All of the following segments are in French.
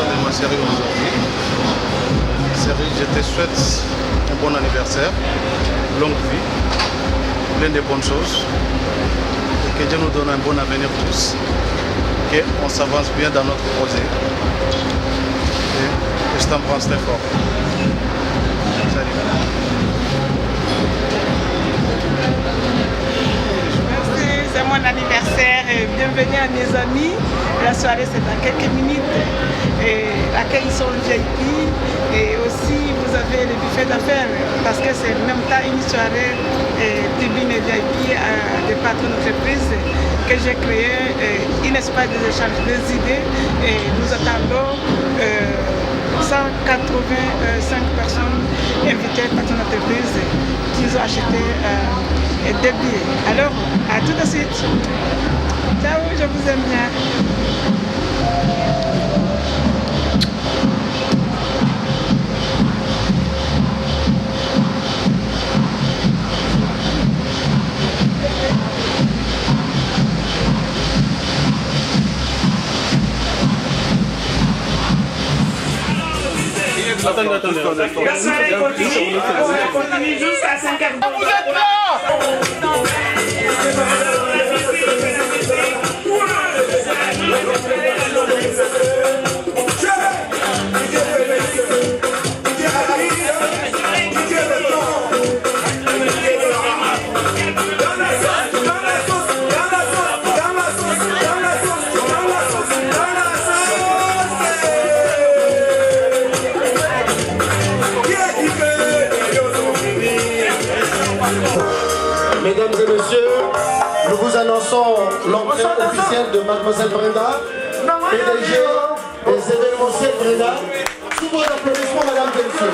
l'anniversaire de ma série aujourd'hui. Série, je te souhaite un bon anniversaire, longue vie, plein de bonnes choses. Et que Dieu nous donne un bon avenir tous. Qu'on s'avance bien dans notre projet. Et je t'embrasse très fort. Salut. C'est mon anniversaire et bienvenue à mes amis. La soirée c'est dans quelques minutes. Et l'accueil sont le VIP et aussi vous avez le buffet d'affaires parce que c'est en même temps une soirée tribune VIP des patrons d'entreprise que j'ai créé un espace d'échange des idées et nous attendons 185 personnes invitées patrons d'entreprise qui ont acheté des billets. Alors, à tout de suite. Ciao, je vous aime bien. Attendez. La soirée continue. On continue jusqu'à 5h. Vous êtes là! Mesdames et messieurs, nous vous annonçons l'entrée officielle de Mademoiselle Brenda, PDG des événementiels Brenda. Sous vos applaudissements, mesdames et messieurs.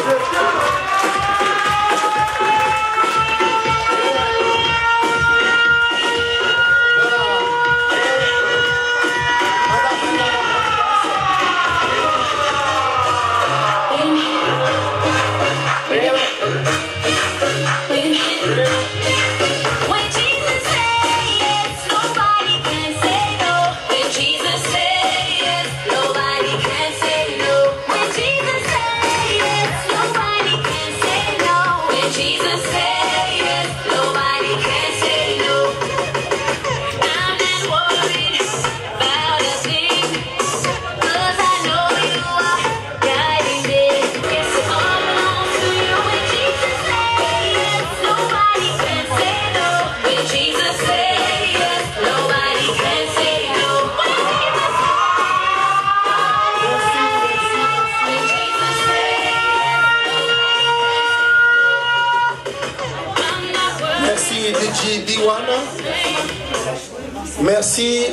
Merci,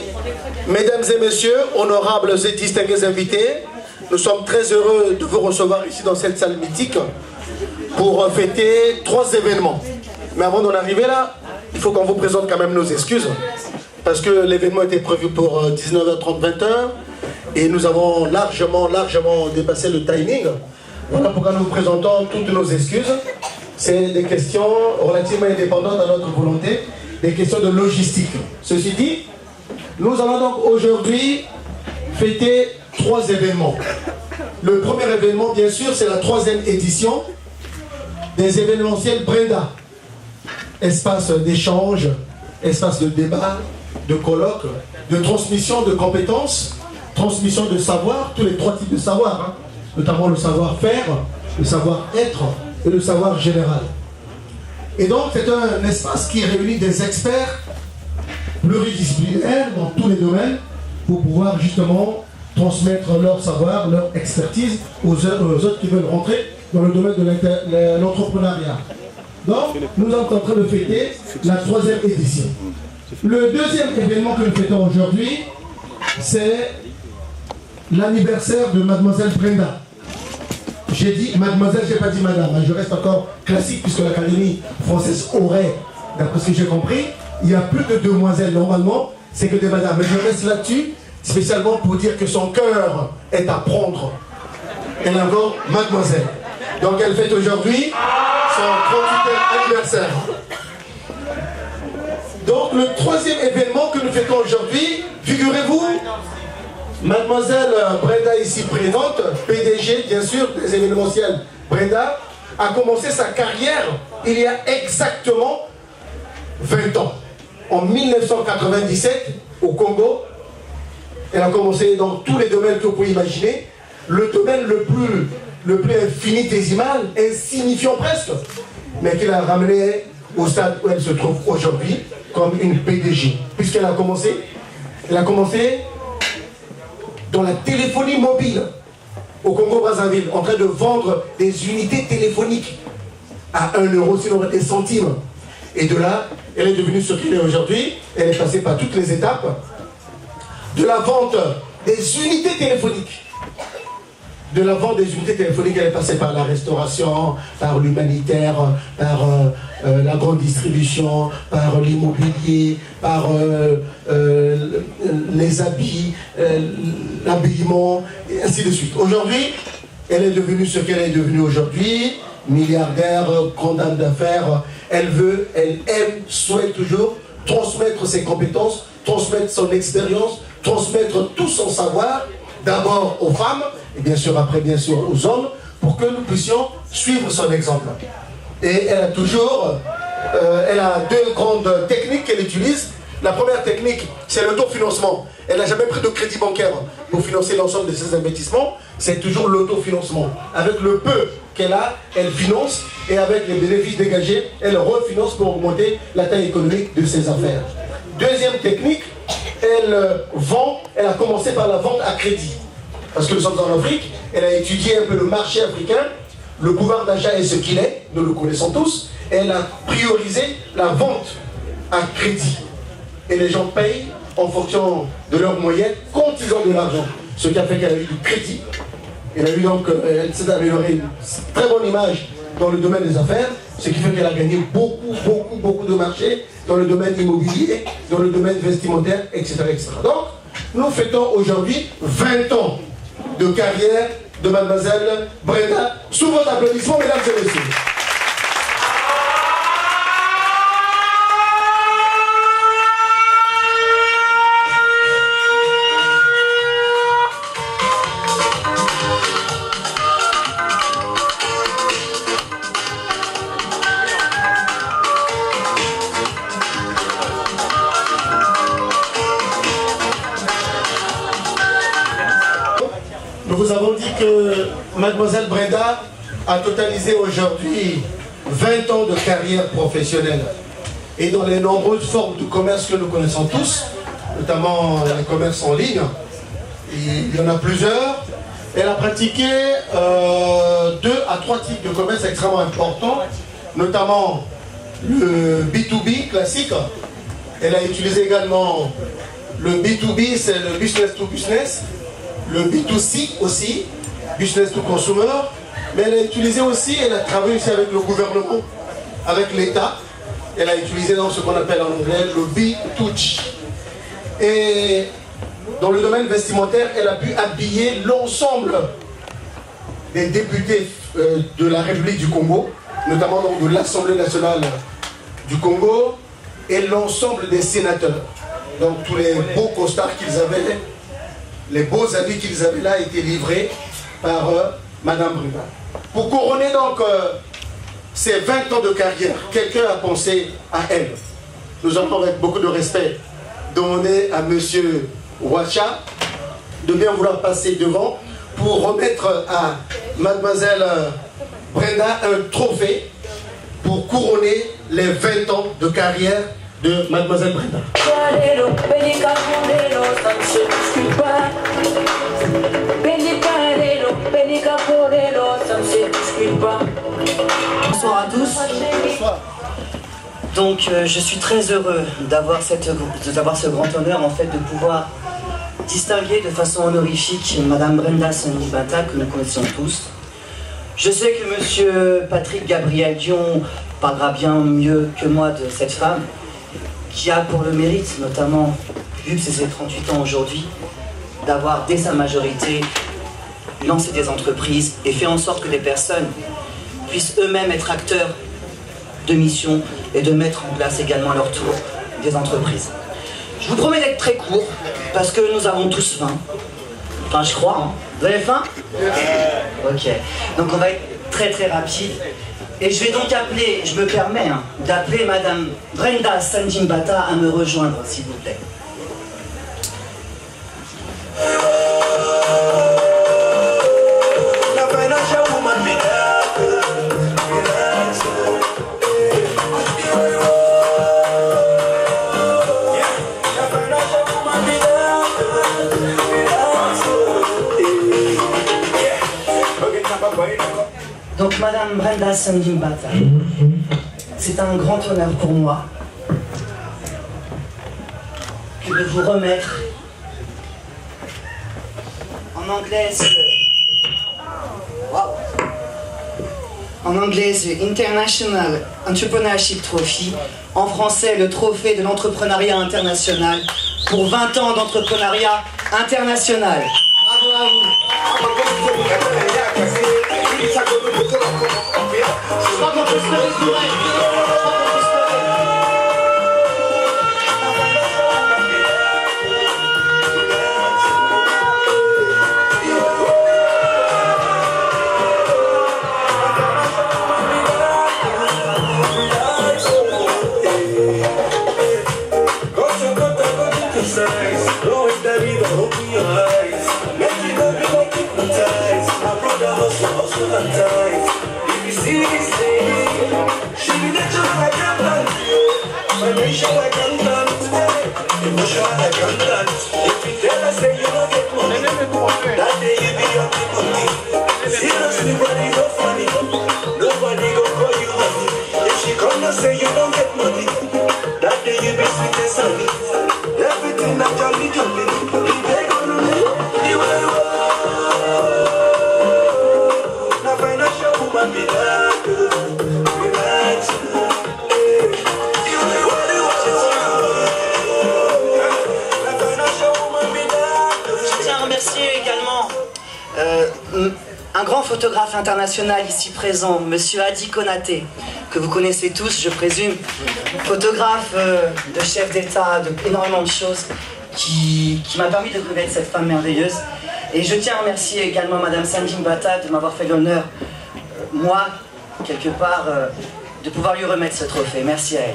mesdames et messieurs, honorables et distingués invités. Nous sommes très heureux de vous recevoir ici dans cette salle mythique pour fêter 3 événements. Mais avant d'en arriver là, il faut qu'on vous présente quand même nos excuses parce que l'événement était prévu pour 19h30, 20h et nous avons largement dépassé le timing. Voilà pourquoi nous vous présentons toutes nos excuses. C'est des questions relativement indépendantes à notre volonté, des questions de logistique. Ceci dit, nous allons donc aujourd'hui fêter 3 événements. Le premier événement, bien sûr, c'est la 3e édition des événementiels Brenda. Espace d'échange, espace de débat, de colloque, de transmission de compétences, transmission de savoir, tous les 3 types de savoir, hein, notamment le savoir-faire, le savoir-être et le savoir général. Et donc c'est un espace qui réunit des experts pluridisciplinaires dans tous les domaines pour pouvoir justement transmettre leur savoir, leur expertise aux autres qui veulent rentrer dans le domaine de l'entrepreneuriat. Donc nous sommes en train de fêter la 3e édition. Le deuxième événement que nous fêtons aujourd'hui, c'est l'anniversaire de Mademoiselle Brenda. J'ai dit mademoiselle, je n'ai pas dit madame. Je reste encore classique puisque l'Académie française aurait, d'après ce que j'ai compris, il y a plus de demoiselles normalement, c'est que des madames. Mais je reste là-dessus, spécialement pour dire que son cœur est à prendre. Elle est encore mademoiselle. Donc elle fête aujourd'hui son 38e anniversaire. Donc le 3e événement que nous fêtons aujourd'hui, figurez-vous, Mademoiselle Brenda, ici présente, PDG bien sûr des événementiels Brenda, a commencé sa carrière il y a exactement 20 ans. En 1997, au Congo, elle a commencé dans tous les domaines que vous pouvez imaginer. Le domaine le plus infinitésimal, insignifiant presque, mais qu'elle a ramené au stade où elle se trouve aujourd'hui comme une PDG. Puisqu'elle a commencé, dans la téléphonie mobile au Congo-Brazzaville, en train de vendre des unités téléphoniques à 1 euro, sinon des centimes. Et de là, elle est devenue ce qu'elle est aujourd'hui. Elle est passée par toutes les étapes de la vente des unités téléphoniques. De la vente des unités téléphoniques, elle est passée par la restauration, par l'humanitaire, par la grande distribution, par l'immobilier, par les habits, l'habillement, et ainsi de suite. Aujourd'hui, elle est devenue ce qu'elle est devenue aujourd'hui, milliardaire, grande dame d'affaires. Elle veut, elle aime, souhaite toujours transmettre ses compétences, transmettre son expérience, transmettre tout son savoir, d'abord aux femmes, et bien sûr après bien sûr aux hommes, pour que nous puissions suivre son exemple. Et elle a toujours, elle a 2 grandes techniques qu'elle utilise. La première technique, c'est l'autofinancement. Elle n'a jamais pris de crédit bancaire pour financer l'ensemble de ses investissements. C'est toujours l'autofinancement. Avec le peu qu'elle a, elle finance, et avec les bénéfices dégagés, elle refinance pour augmenter la taille économique de ses affaires. Deuxième technique, elle a commencé par la vente à crédit. Parce que nous sommes en Afrique, elle a étudié un peu le marché africain, le pouvoir d'achat est ce qu'il est, nous le connaissons tous, et elle a priorisé la vente à crédit. Et les gens payent en fonction de leurs moyens quand ils ont de l'argent. Ce qui a fait qu'elle a eu du crédit. Elle a eu donc, elle s'est améliorée une très bonne image dans le domaine des affaires, ce qui fait qu'elle a gagné beaucoup de marchés dans le domaine immobilier, dans le domaine vestimentaire, etc. etc. Donc, nous fêtons aujourd'hui 20 ans de carrière de Mademoiselle Brenda. Sous vos applaudissements, mesdames et messieurs. Nous vous avons dit que Mademoiselle Brenda a totalisé aujourd'hui 20 ans de carrière professionnelle. Et dans les nombreuses formes de commerce que nous connaissons tous, notamment les commerces en ligne, il y en a plusieurs. Elle a pratiqué 2 à 3 types de commerce extrêmement importants, notamment le B2B classique. Elle a utilisé également le B2B, c'est le business to business. Le B2C aussi, business to consumer, mais elle a utilisé aussi, elle a travaillé aussi avec le gouvernement, avec l'État. Elle a utilisé dans ce qu'on appelle en anglais le B2G. Et dans le domaine vestimentaire, elle a pu habiller l'ensemble des députés de la République du Congo, notamment donc de l'Assemblée nationale du Congo, et l'ensemble des sénateurs. Donc tous les beaux costards qu'ils avaient, les beaux habits qu'ils avaient là étaient livrés par Madame Brenda. Pour couronner donc ces 20 ans de carrière, quelqu'un a pensé à elle. Nous allons avec beaucoup de respect demander à Monsieur Wacha de bien vouloir passer devant pour remettre à Mademoiselle Brenda un trophée pour couronner les 20 ans de carrière de Mademoiselle Brenda. Bonsoir à tous. Bonsoir. Donc je suis très heureux d'avoir ce grand honneur en fait de pouvoir distinguer de façon honorifique Madame Brenda Sani-Bata que nous connaissons tous. Je sais que Monsieur Patrick Gabriel Dion parlera bien mieux que moi de cette femme qui a pour le mérite, notamment vu que c'est ses 38 ans aujourd'hui, d'avoir dès sa majorité lancé des entreprises et fait en sorte que les personnes puissent eux-mêmes être acteurs de mission et de mettre en place également à leur tour des entreprises. Je vous promets d'être très court parce que nous avons tous faim. Enfin, je crois. Hein. Vous avez faim? Ok. Donc on va être très très rapide. Et je vais donc appeler, je me permets d'appeler Madame Brenda Sanjimbata à me rejoindre, s'il vous plaît. Donc Madame Brenda Sanjimbata, c'est un grand honneur pour moi que de vous remettre en anglais The International Entrepreneurship Trophy, en français le trophée de l'entrepreneuriat international pour 20 ans d'entrepreneuriat international. Bravo à vous. Je crois qu'on peut se lever tout vrai. Un grand photographe international ici présent, Monsieur Hadi Konaté, que vous connaissez tous, je présume, photographe de chef d'État, de énormément de choses, qui m'a permis de connaître cette femme merveilleuse. Et je tiens à remercier également Madame Sanjimbata de m'avoir fait l'honneur, moi, quelque part, de pouvoir lui remettre ce trophée. Merci à elle.